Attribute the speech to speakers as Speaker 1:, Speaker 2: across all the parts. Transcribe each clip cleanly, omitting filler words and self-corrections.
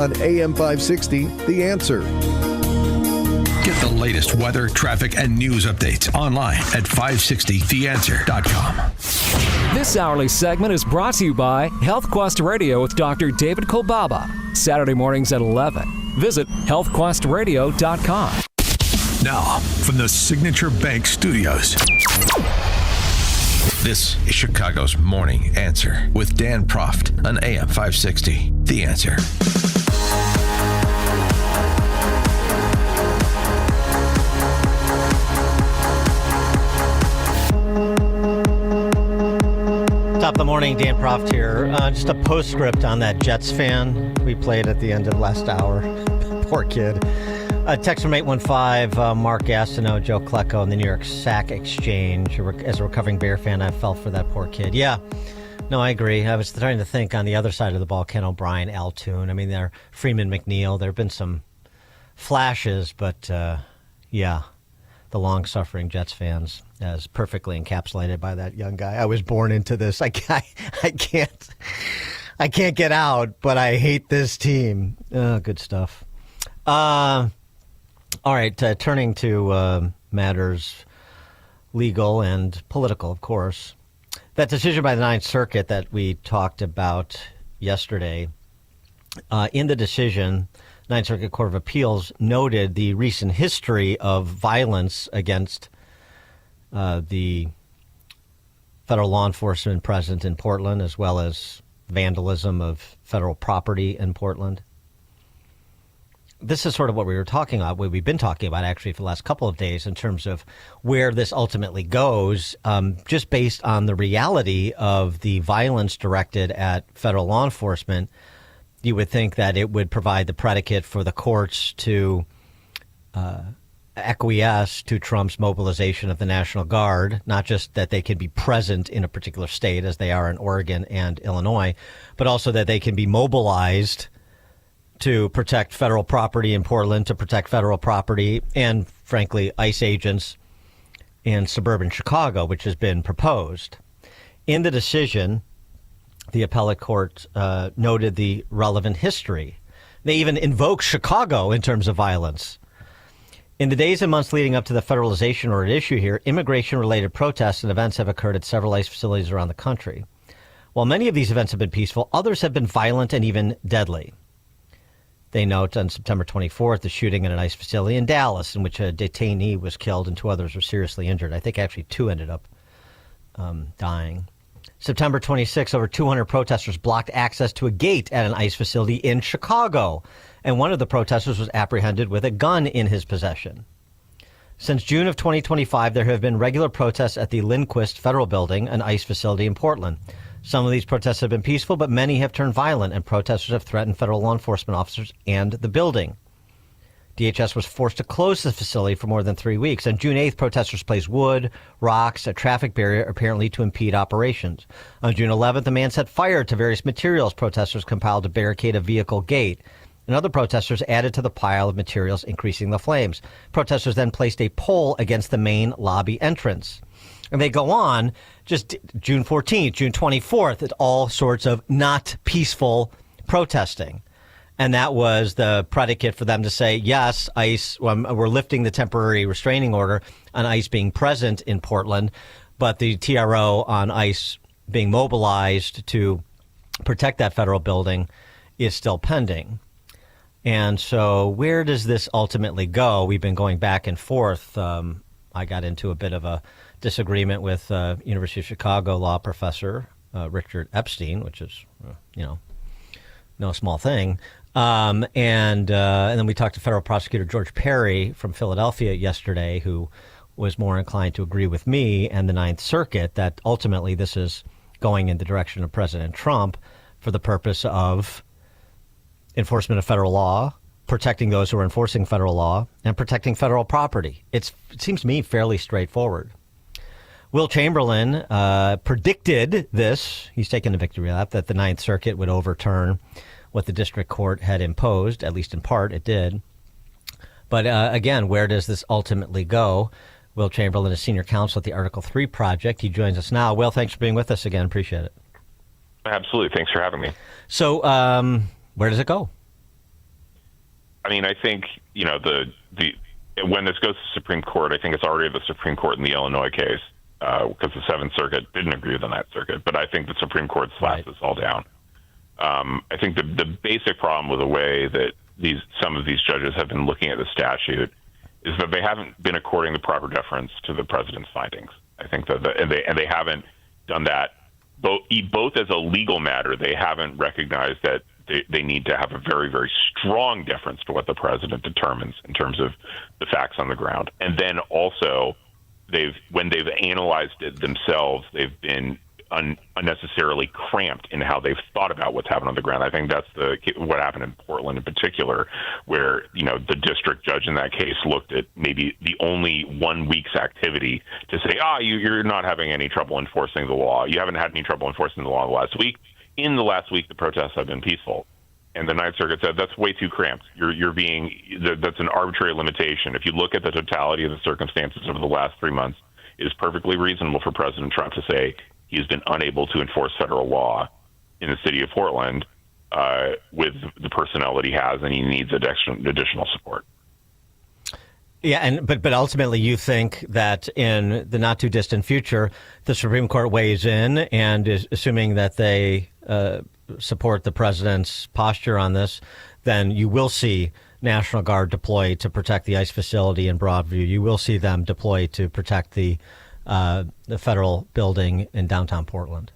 Speaker 1: On AM 560, The Answer.
Speaker 2: Get the latest weather, traffic, and news updates online at 560theanswer.com.
Speaker 3: This hourly segment is brought to you by Health Quest Radio with Dr. David Kolbaba. Saturday mornings at 11. Visit healthquestradio.com.
Speaker 2: Now, from the Signature Bank Studios, this is Chicago's Morning Answer with Dan Proft on AM 560. The Answer.
Speaker 4: Top of the morning, Dan Proft here. Just a postscript on that Jets fan we played at the end of last hour. Poor kid. Text from 815, Mark Gastineau, Joe Klecko, and the New York Sack Exchange. As a recovering Bear fan, I felt for that poor kid. Yeah, no, I agree. I was starting to think on the other side of the ball, Ken O'Brien, Al Toon. I mean, there Freeman McNeil. There have been some flashes, but yeah, the long-suffering Jets fans as perfectly encapsulated by that young guy. I was born into this. I can't get out, but I hate this team. Good stuff. All right, turning to matters legal and political, of course. That decision by the Ninth Circuit that we talked about yesterday, in the decision, Ninth Circuit Court of Appeals noted the recent history of violence against the federal law enforcement present in Portland, as well as vandalism of federal property in Portland. This is sort of what we were talking about, what we've been talking about actually for the last couple of days in terms of where this ultimately goes, just based on the reality of the violence directed at federal law enforcement. You would think that it would provide the predicate for the courts to acquiesce to Trump's mobilization of the National Guard, not just that they can be present in a particular state as they are in Oregon and Illinois, but also that they can be mobilized to protect federal property in Portland, to protect federal property and, frankly, ICE agents in suburban Chicago, which has been proposed. In the decision, the appellate court noted the relevant history. They even invoked Chicago in terms of violence. In the days and months leading up to the federalization order at issue here, immigration-related protests and events have occurred at several ICE facilities around the country. While many of these events have been peaceful, others have been violent and even deadly. They note on September 24th, the shooting at an ICE facility in Dallas, in which a detainee was killed and two others were seriously injured. I think actually two ended up dying. September 26th, over 200 protesters blocked access to a gate at an ICE facility in Chicago, and one of the protesters was apprehended with a gun in his possession. Since June of 2025, there have been regular protests at the Lindquist Federal Building, an ICE facility in Portland. Some of these protests have been peaceful, but many have turned violent, and protesters have threatened federal law enforcement officers and the building. DHS was forced to close the facility for more than 3 weeks. On June 8th, protesters placed wood, rocks, a traffic barrier, apparently to impede operations. On June 11th, a man set fire to various materials protesters compiled to barricade a vehicle gate. And other protesters added to the pile of materials, increasing the flames. Protesters then placed a pole against the main lobby entrance. And they go on, just June 14th, June 24th, at all sorts of not peaceful protesting. And that was the predicate for them to say, yes, ICE, we're lifting the temporary restraining order on ICE being present in Portland, but the TRO on ICE being mobilized to protect that federal building is still pending. And so where does this ultimately go? We've been going back and forth. I got into a bit of a disagreement with University of Chicago law professor Richard Epstein, which is, no small thing. And then we talked to federal prosecutor George Perry from Philadelphia yesterday, who was more inclined to agree with me and the Ninth Circuit that ultimately this is going in the direction of President Trump for the purpose of enforcement of federal law, protecting those who are enforcing federal law, and protecting federal property. It seems to me fairly straightforward. Will Chamberlain predicted this. He's taken the victory lap that the Ninth Circuit would overturn what the district court had imposed, at least in part it did. But again, where does this ultimately go? Will Chamberlain is senior counsel at the Article 3 Project. He joins us now. Will, thanks for being with us again. Appreciate it.
Speaker 5: Absolutely. Thanks for having me.
Speaker 4: So where does it go?
Speaker 5: mean, I think, when this goes to the Supreme Court, I think it's already the Supreme Court in the Illinois case, because the Seventh Circuit didn't agree with the Ninth Circuit. But I think the Supreme Court slaps this all down. I think the basic problem with the way that some of these judges have been looking at the statute is that they haven't been according the proper deference to the president's findings. I think that they haven't done that both as a legal matter. They haven't recognized that they need to have a very, very strong deference to what the president determines in terms of the facts on the ground. And then also, when they've analyzed it themselves, they've been unnecessarily cramped in how they've thought about what's happened on the ground. I think that's what happened in Portland in particular, where the district judge in that case looked at maybe the only 1 week's activity to say, you're not having any trouble enforcing the law. You haven't had any trouble enforcing the law the last week. In the last week, the protests have been peaceful. And the Ninth Circuit said that's way too cramped. That's an arbitrary limitation. If you look at the totality of the circumstances over the last 3 months, it is perfectly reasonable for President Trump to say he's been unable to enforce federal law in the city of Portland with the personnel that he has, and he needs additional support.
Speaker 4: Yeah, but ultimately you think that in the not too distant future, the Supreme Court weighs in and is assuming that they support the president's posture on this, then you will see National Guard deployed to protect the ICE facility in Broadview. You will see them deployed to protect the federal building in downtown Portland.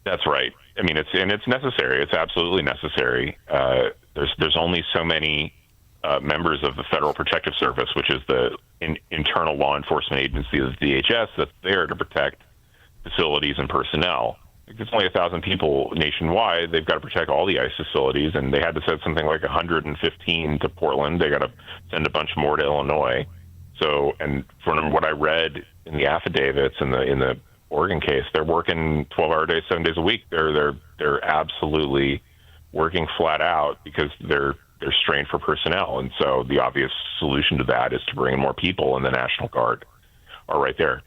Speaker 4: That's right.
Speaker 5: I mean, it's necessary. It's absolutely necessary. There's only so many members of the Federal Protective Service, which is the internal law enforcement agency of the DHS that's there to protect facilities and personnel. It's only 1,000 people nationwide. They've got to protect all the ICE facilities, and they had to send something like 115 to Portland. They got to send a bunch more to Illinois. So, and from what I read in the affidavits in the Oregon case, they're working 12-hour days, 7 days a week. They're absolutely working flat out because they're strained for personnel. And so the obvious solution to that is to bring in more people, and the National Guard are right there.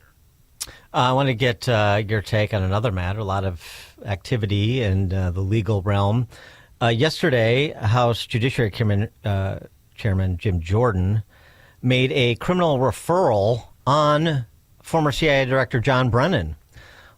Speaker 4: I want to get your take on another matter, a lot of activity in the legal realm. Yesterday, House Judiciary Chairman Jim Jordan made a criminal referral on former CIA Director John Brennan.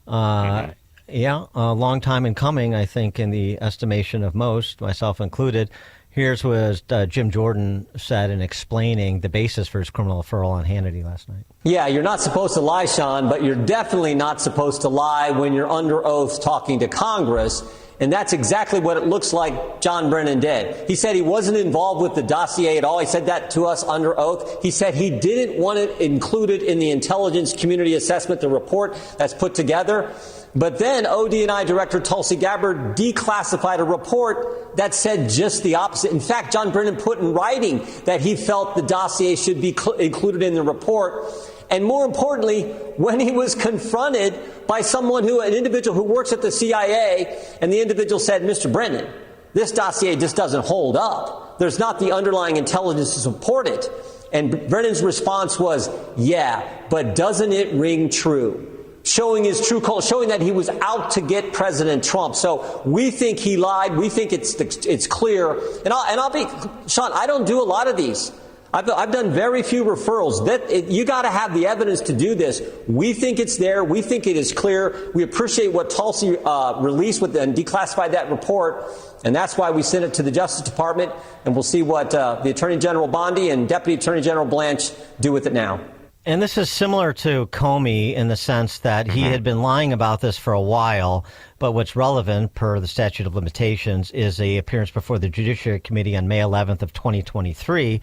Speaker 4: Yeah, a long time in coming, I think, in the estimation of most, myself included. Here's what Jim Jordan said in explaining the basis for his criminal referral on Hannity last night.
Speaker 6: Yeah, you're not supposed to lie, Sean, but you're definitely not supposed to lie when you're under oath talking to Congress. And that's exactly what it looks like John Brennan did. He said he wasn't involved with the dossier at all. He said that to us under oath. He said he didn't want it included in the intelligence community assessment, the report that's put together. But then ODNI Director Tulsi Gabbard declassified a report that said just the opposite. In fact, John Brennan put in writing that he felt the dossier should be included in the report. And more importantly, when he was confronted by an individual who works at the CIA, and the individual said, Mr. Brennan, this dossier just doesn't hold up. There's not the underlying intelligence to support it. And Brennan's response was, yeah, but doesn't it ring true? Showing his true color, showing that he was out to get President Trump. So we think he lied. We think it's clear. And I'll be, Sean, I don't do a lot of these. I've done very few referrals. You got to have the evidence to do this. We think it's there. We think it is clear. We appreciate what Tulsi released and declassified that report. And that's why we sent it to the Justice Department. And we'll see what the Attorney General Bondi and Deputy Attorney General Blanche do with it now.
Speaker 4: And this is similar to Comey in the sense that he had been lying about this for a while. But what's relevant, per the statute of limitations, is a appearance before the Judiciary Committee on May 11th of 2023,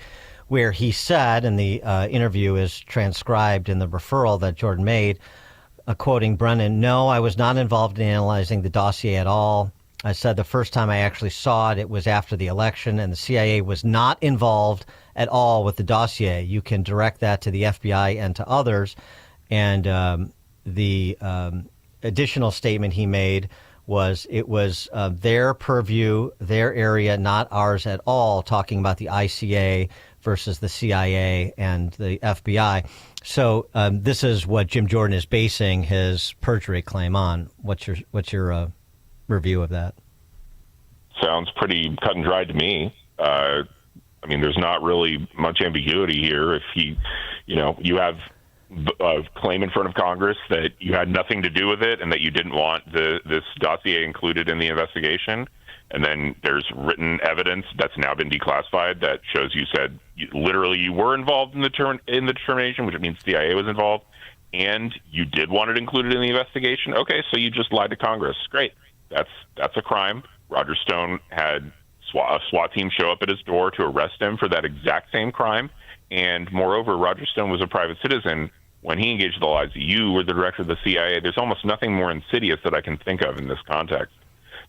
Speaker 4: where he said, and the interview is transcribed in the referral that Jordan made, quoting Brennan, "No, I was not involved in analyzing the dossier at all. I said the first time I actually saw it, it was after the election, and the CIA was not involved at all with the dossier. You can direct that to the FBI and to others." And the additional statement he made was it was their purview, their area, not ours at all, talking about the ICA versus the CIA and the FBI. So this is what Jim Jordan is basing his perjury claim on. What's your review of that?
Speaker 5: Sounds pretty cut and dried to me. I I mean, there's not really much ambiguity here. If you have a claim in front of Congress that you had nothing to do with it and that you didn't want this dossier included in the investigation, and then there's written evidence that's now been declassified that shows you said literally you were involved in the determination, which means CIA was involved, and you did want it included in the investigation. Okay, so you just lied to Congress. Great. That's a crime. Roger Stone had a SWAT team show up at his door to arrest him for that exact same crime. And moreover, Roger Stone was a private citizen when he engaged the lies. You were the director of the CIA. There's almost nothing more insidious that I can think of in this context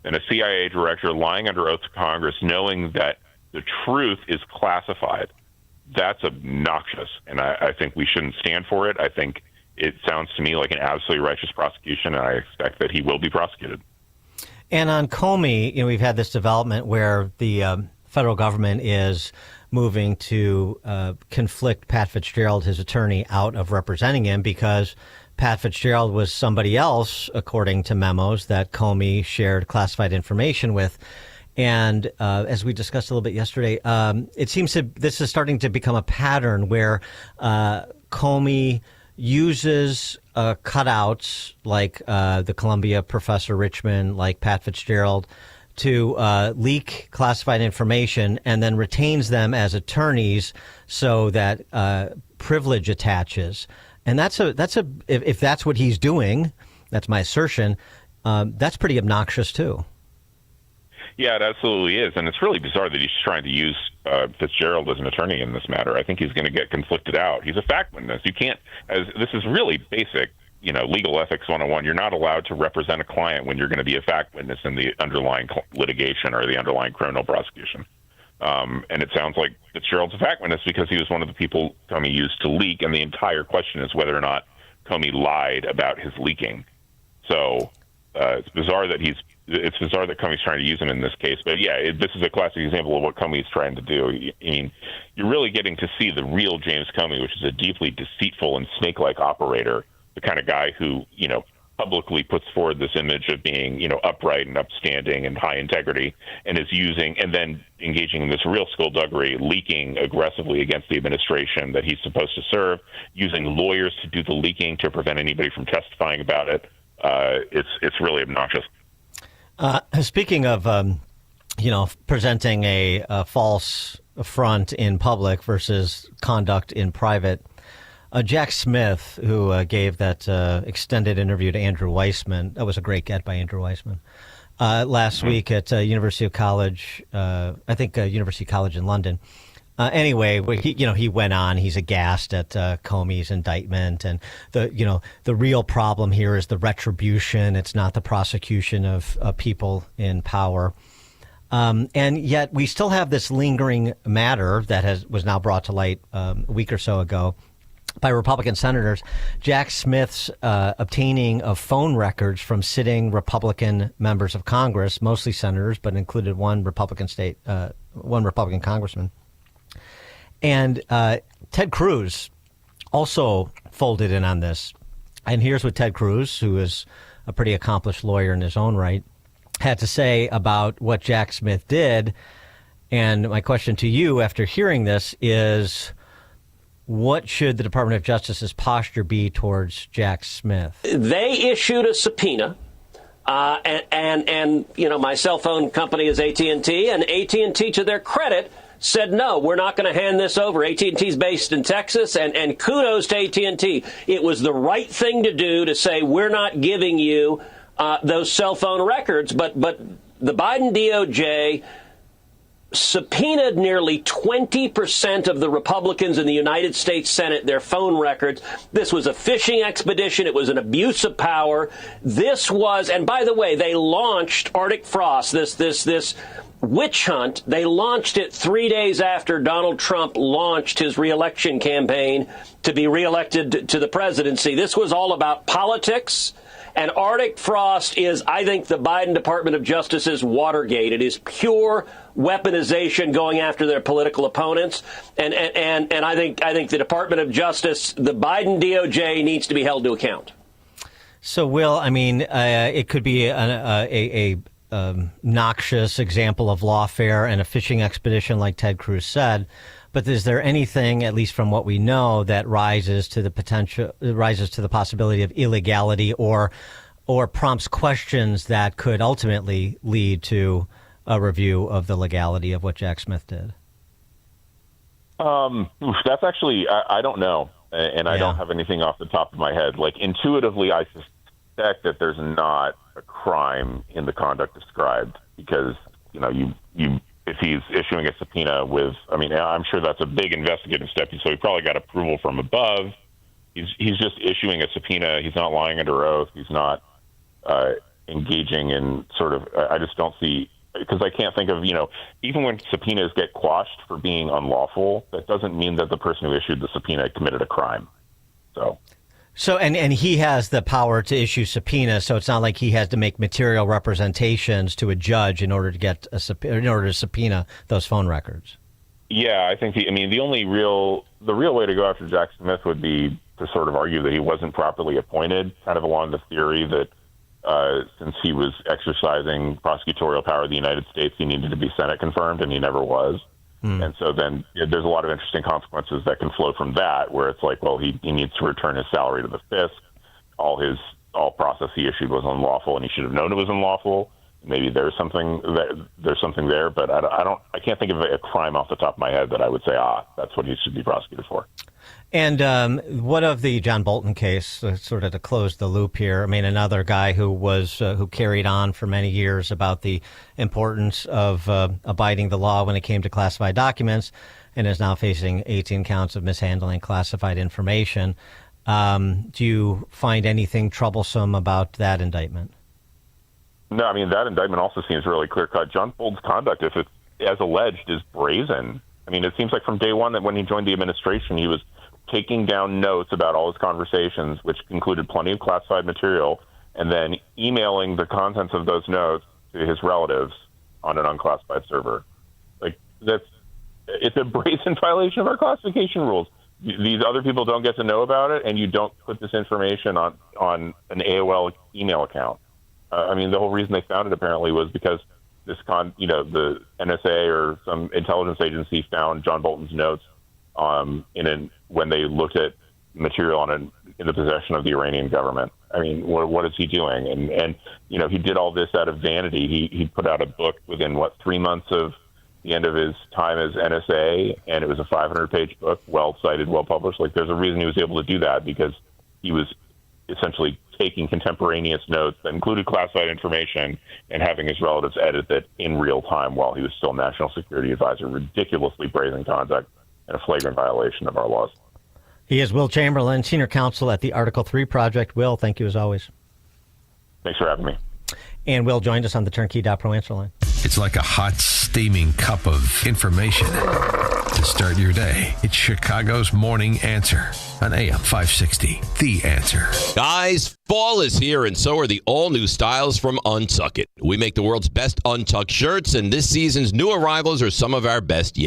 Speaker 5: than a CIA director lying under oath to Congress, knowing that the truth is classified. That's obnoxious, and I think we shouldn't stand for it. I think it sounds to me like an absolutely righteous prosecution, and I expect that he will be prosecuted.
Speaker 4: And on Comey, we've had this development where the federal government is moving to conflict Pat Fitzgerald, his attorney, out of representing him because Pat Fitzgerald was somebody else, according to memos that Comey shared classified information with. And as we discussed a little bit yesterday, it seems this is starting to become a pattern where Comey uses cutouts like the Columbia professor Richmond, like Pat Fitzgerald, to leak classified information and then retains them as attorneys so that privilege attaches. And if that's what he's doing, that's my assertion, that's pretty obnoxious too.
Speaker 5: Yeah, it absolutely is. And it's really bizarre that he's trying to use Fitzgerald as an attorney in this matter. I think he's going to get conflicted out. He's a fact witness. You can't, this is really basic, legal ethics 101. You're not allowed to represent a client when you're going to be a fact witness in the underlying litigation or the underlying criminal prosecution. And it sounds like Fitzgerald's a fact witness because he was one of the people Comey used to leak. And the entire question is whether or not Comey lied about his leaking. So it's bizarre that Comey's trying to use him in this case. But yeah, this is a classic example of what Comey's trying to do. I mean, you're really getting to see the real James Comey, which is a deeply deceitful and snake-like operator, the kind of guy who, publicly puts forward this image of being, upright and upstanding and high integrity, and is using and then engaging in this real skullduggery, leaking aggressively against the administration that he's supposed to serve, using lawyers to do the leaking to prevent anybody from testifying about it. It's really obnoxious.
Speaker 4: Speaking of, presenting a false front in public versus conduct in private, Jack Smith, who gave that extended interview to Andrew Weissman, that was a great get by Andrew Weissman, last week at University College in London. Anyway, he went on. He's aghast at Comey's indictment, and the real problem here is the retribution. It's not the prosecution of people in power, and yet we still have this lingering matter that was now brought to light a week or so ago by Republican senators. Jack Smith's obtaining of phone records from sitting Republican members of Congress, mostly senators, but included one Republican congressman. And Ted Cruz also folded in on this. And here's what Ted Cruz, who is a pretty accomplished lawyer in his own right, had to say about what Jack Smith did. And my question to you after hearing this is, what should the Department of Justice's posture be towards Jack Smith?
Speaker 7: They issued a subpoena. And my cell phone company is AT&T, and AT&T, to their credit, said, no, we're not going to hand this over. AT&T is based in Texas, and kudos to AT&T. It was the right thing to do to say, we're not giving you those cell phone records. But the Biden DOJ subpoenaed nearly 20% of the Republicans in the United States Senate, their phone records. This was a fishing expedition. It was an abuse of power. This was, and by the way, they launched Arctic Frost, this witch hunt. They launched it 3 days after Donald Trump launched his reelection campaign to be reelected to the presidency. This was all about politics. And Arctic Frost is, I think, the Biden Department of Justice's Watergate. It is pure weaponization going after their political opponents. And I think the Department of Justice, the Biden DOJ, needs to be held to account.
Speaker 4: So, Will, I mean, it could be a noxious example of lawfare and a fishing expedition, like Ted Cruz said. But is there anything, at least from what we know, that rises to the possibility of illegality or prompts questions that could ultimately lead to a review of the legality of what Jack Smith did?
Speaker 5: That's actually, I don't know. And I don't have anything off the top of my head. Like, intuitively, I suspect that there's not a crime in the conduct described because, if he's issuing a subpoena with, I'm sure that's a big investigative step. So he probably got approval from above. He's just issuing a subpoena. He's not lying under oath. He's not engaging in sort of, I just don't see, because I can't think of, even when subpoenas get quashed for being unlawful, that doesn't mean that the person who issued the subpoena committed a crime.
Speaker 4: So and he has the power to issue subpoenas, so it's not like he has to make material representations to a judge in order to get in order to subpoena those phone records.
Speaker 5: Yeah, I think the real way to go after Jack Smith would be to sort of argue that he wasn't properly appointed, kind of along the theory that since he was exercising prosecutorial power of the United States, he needed to be Senate confirmed, and he never was. And so then there's a lot of interesting consequences that can flow from that, where it's like, well, he needs to return his salary to the fisc. All process he issued was unlawful, and he should have known it was unlawful. Maybe there's something there, but I can't think of a crime off the top of my head that I would say, that's what he should be prosecuted for.
Speaker 4: And what of the John Bolton case, sort of to close the loop here? I mean, another guy who carried on for many years about the importance of abiding the law when it came to classified documents, and is now facing 18 counts of mishandling classified information. Do you find anything troublesome about that indictment?
Speaker 5: No, I mean, that indictment also seems really clear-cut. John Bolton's conduct, if it's as alleged, is brazen. I mean, it seems like from day one that when he joined the administration, he was taking down notes about all his conversations, which included plenty of classified material, and then emailing the contents of those notes to his relatives on an unclassified server. Like, it's a brazen violation of our classification rules. These other people don't get to know about it, and you don't put this information on an AOL email account. The whole reason they found it apparently was because the NSA or some intelligence agency found John Bolton's notes when they looked at material in the possession of the Iranian government. I mean, what is he doing? And he did all this out of vanity. He put out a book within 3 months of the end of his time as NSA, and it was a 500-page book, well cited, well published. Like, there's a reason he was able to do that, because he was essentially taking contemporaneous notes that included classified information and having his relatives edit it in real time while he was still National Security Advisor. Ridiculously brazen conduct and a flagrant violation of our laws.
Speaker 4: He is Will Chamberlain, Senior Counsel at the Article 3 Project. Will, thank you as always.
Speaker 5: Thanks for having me.
Speaker 4: And Will joined us on the Turnkey.Pro answer line.
Speaker 2: It's like a hot, steaming cup of information to start your day. It's Chicago's Morning Answer on AM 560. The Answer.
Speaker 8: Guys, fall is here, and so are the all-new styles from Untuck It. We make the world's best Untuck shirts, and this season's new arrivals are some of our best yet.